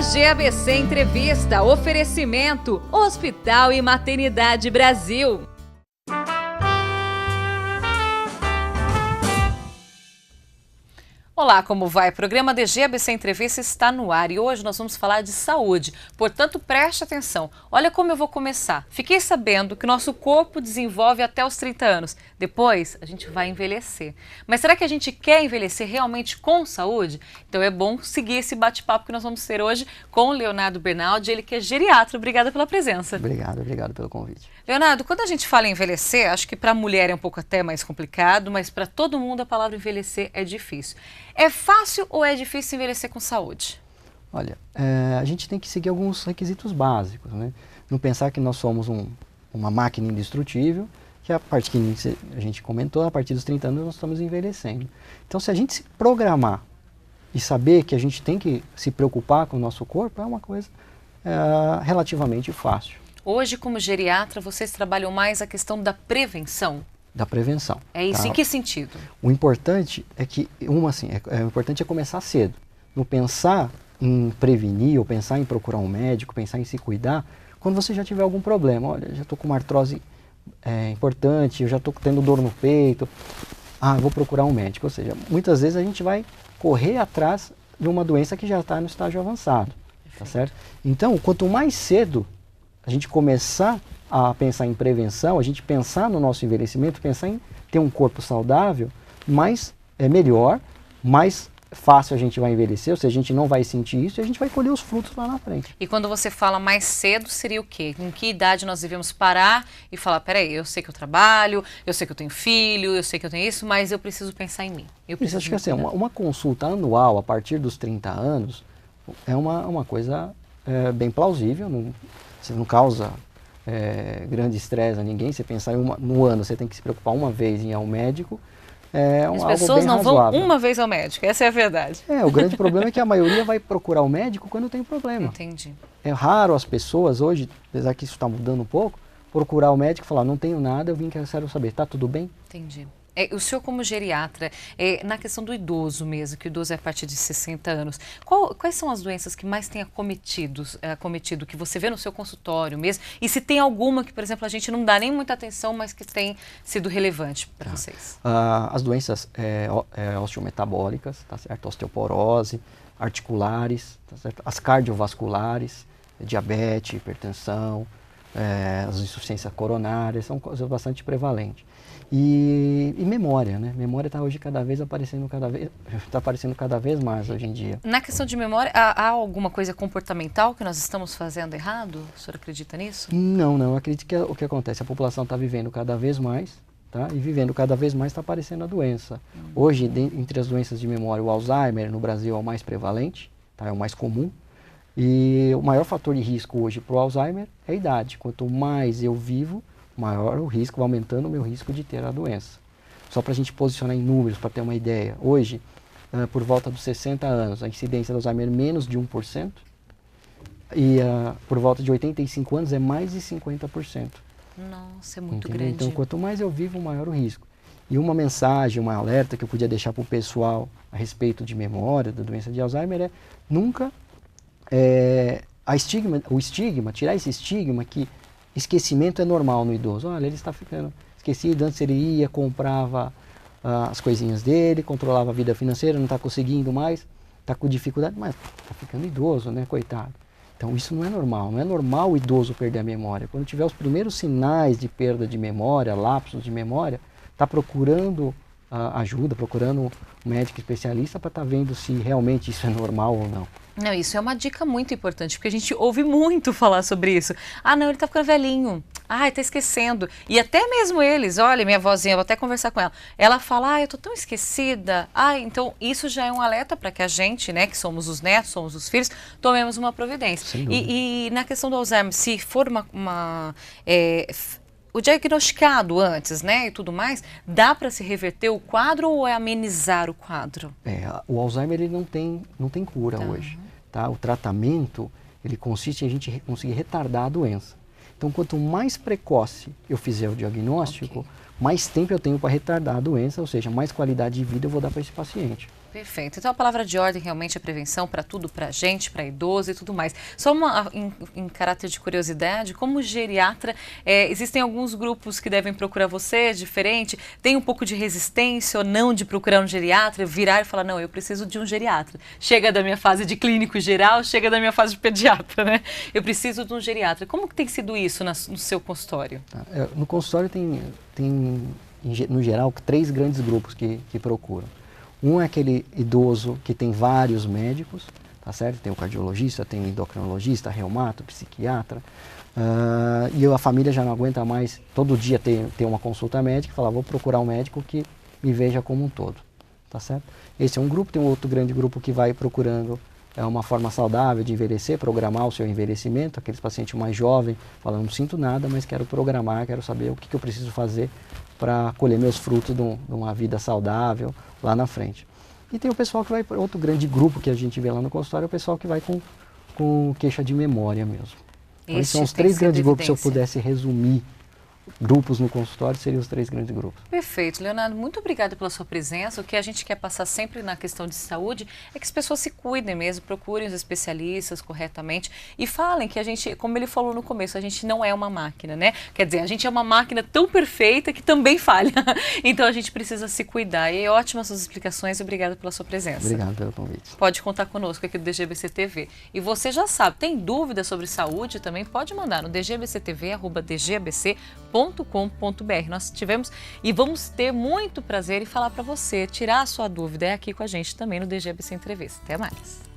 DG ABC Entrevista, oferecimento, Hospital e Maternidade Brasil. Olá, como vai? O programa DG ABC Entrevista está no ar e hoje nós vamos falar de saúde. Portanto, preste atenção. Olha como eu vou começar. Fiquei sabendo que o nosso corpo desenvolve até os 30 anos. Depois, a gente vai envelhecer. Mas será que a gente quer envelhecer realmente com saúde? Então é bom seguir esse bate-papo que nós vamos ter hoje com o Leonardo Bernaldi, ele que é geriatra. Obrigada pela presença. Obrigado pelo convite. Leonardo, quando a gente fala em envelhecer, acho que para a mulher é um pouco até mais complicado, mas para todo mundo a palavra envelhecer é difícil. É fácil ou é difícil envelhecer com saúde? Olha, a gente tem que seguir alguns requisitos básicos, né? Não pensar que nós somos uma máquina indestrutível, que a parte que a gente comentou, a partir dos 30 anos nós estamos envelhecendo. Então, se a gente se programar e saber que a gente tem que se preocupar com o nosso corpo, é uma coisa relativamente fácil. Hoje, como geriatra, vocês trabalham mais a questão da prevenção? Da prevenção. É isso, tá? Em que sentido? O importante é que, o importante é começar cedo. Não pensar em prevenir ou pensar em procurar um médico, pensar em se cuidar, quando você já tiver algum problema. Olha, já estou com uma artrose importante, eu já estou tendo dor no peito, vou procurar um médico. Ou seja, muitas vezes a gente vai correr atrás de uma doença que já está no estágio avançado, tá certo? Então, quanto mais cedo a gente começar a pensar em prevenção, a gente pensar no nosso envelhecimento, pensar em ter um corpo saudável, mais é melhor, mais fácil a gente vai envelhecer, ou seja, a gente não vai sentir isso e a gente vai colher os frutos lá na frente. E quando você fala mais cedo, seria o quê? Em que idade nós devemos parar e falar, peraí, eu sei que eu trabalho, eu sei que eu tenho filho, eu sei que eu tenho isso, mas eu preciso pensar em mim. Acho que assim, uma consulta anual a partir dos 30 anos é uma coisa bem plausível, você não causa grande estresse a ninguém. Você pensar no ano, você tem que se preocupar uma vez em ir ao médico. As pessoas não vão uma vez ao médico, essa é a verdade. O grande problema é que a maioria vai procurar o médico quando tem problema. Entendi. É raro as pessoas hoje, apesar que isso está mudando um pouco, procurar o médico e falar, não tenho nada, eu quero saber, está tudo bem? Entendi. O senhor como geriatra, na questão do idoso mesmo, que o idoso é a partir de 60 anos, quais são as doenças que mais têm acometido, que você vê no seu consultório mesmo? E se tem alguma que, por exemplo, a gente não dá nem muita atenção, mas que tem sido relevante para vocês? As doenças osteometabólicas, tá certo? Osteoporose, articulares, tá certo? As cardiovasculares, diabetes, hipertensão, as insuficiências coronárias, são coisas bastante prevalentes. E memória, né? Memória está hoje aparecendo cada vez mais hoje em dia. Na questão de memória, há alguma coisa comportamental que nós estamos fazendo errado? O senhor acredita nisso? Não. Eu acredito que o que acontece, a população está vivendo cada vez mais, tá? E vivendo cada vez mais está aparecendo a doença. Hoje, entre as doenças de memória, o Alzheimer no Brasil é o mais prevalente, tá? É o mais comum. E o maior fator de risco hoje para o Alzheimer é a idade. Quanto mais eu vivo, maior o risco, vai aumentando o meu risco de ter a doença. Só para a gente posicionar em números, para ter uma ideia, hoje, por volta dos 60 anos, a incidência do Alzheimer é menos de 1%, e por volta de 85 anos é mais de 50%. Nossa, é muito Entendeu? grande. Então, quanto mais eu vivo, maior o risco. E uma mensagem, uma alerta que eu podia deixar para o pessoal a respeito de memória, da doença de Alzheimer, é nunca tirar esse estigma que esquecimento é normal no idoso. Olha, ele está ficando esquecido, antes ele ia, comprava as coisinhas dele, controlava a vida financeira, não está conseguindo mais, está com dificuldade, mas está ficando idoso, né, coitado. Então isso não é normal o idoso perder a memória. Quando tiver os primeiros sinais de perda de memória, lapsos de memória, está procurando ajuda, procurando um médico especialista para estar vendo se realmente isso é normal ou não. Não, isso é uma dica muito importante, porque a gente ouve muito falar sobre isso. Não, ele tá ficando velhinho. Tá esquecendo. E até mesmo eles, olha, minha vozinha, vou até conversar com ela. Ela fala, eu tô tão esquecida. Então isso já é um alerta para que a gente, né, que somos os netos, somos os filhos, tomemos uma providência. E na questão do Alzheimer, se for o diagnosticado antes, né, e tudo mais, dá para se reverter o quadro ou é amenizar o quadro? O Alzheimer ele não tem cura hoje, tá? O tratamento, ele consiste em a gente conseguir retardar a doença. Então, quanto mais precoce eu fizer o diagnóstico, mais tempo eu tenho para retardar a doença, ou seja, mais qualidade de vida eu vou dar para esse paciente. Perfeito. Então a palavra de ordem realmente é prevenção para tudo, para gente, para idoso e tudo mais. Só em caráter de curiosidade, como geriatra, existem alguns grupos que devem procurar você, diferente? Tem um pouco de resistência ou não de procurar um geriatra, virar e falar, não, eu preciso de um geriatra. Chega da minha fase de clínico geral, chega da minha fase de pediatra, né? Eu preciso de um geriatra. Como que tem sido isso no seu consultório? No consultório tem no geral, 3 grandes grupos que procuram. Um é aquele idoso que tem vários médicos, tá certo? Tem o cardiologista, tem o endocrinologista, reumato, psiquiatra, e a família já não aguenta mais todo dia ter uma consulta médica e falar, vou procurar um médico que me veja como um todo, tá certo? Esse é um grupo. Tem um outro grande grupo que vai procurando uma forma saudável de envelhecer, programar o seu envelhecimento, aqueles pacientes mais jovens, falam, não sinto nada, mas quero programar, quero saber o que eu preciso fazer para colher meus frutos de uma vida saudável lá na frente. E tem o pessoal que vai, outro grande grupo que a gente vê lá no consultório, é o pessoal que vai com queixa de memória mesmo. Então, esses são os 3 grandes grupos. Se eu pudesse resumir grupos no consultório, seriam os 3 grandes grupos. Perfeito. Leonardo, muito obrigada pela sua presença. O que a gente quer passar sempre na questão de saúde é que as pessoas se cuidem mesmo, procurem os especialistas corretamente e falem que a gente, como ele falou no começo, a gente não é uma máquina, né? Quer dizer, a gente é uma máquina tão perfeita que também falha. Então a gente precisa se cuidar. E ótimas suas explicações e obrigada pela sua presença. Obrigado pelo convite. Pode contar conosco aqui do DGBC TV. E você já sabe, tem dúvida sobre saúde também, pode mandar no dgbctv@dgbc.com.br. Nós tivemos e vamos ter muito prazer em falar para você, tirar a sua dúvida aqui com a gente também no DGBC Entrevista. Até mais!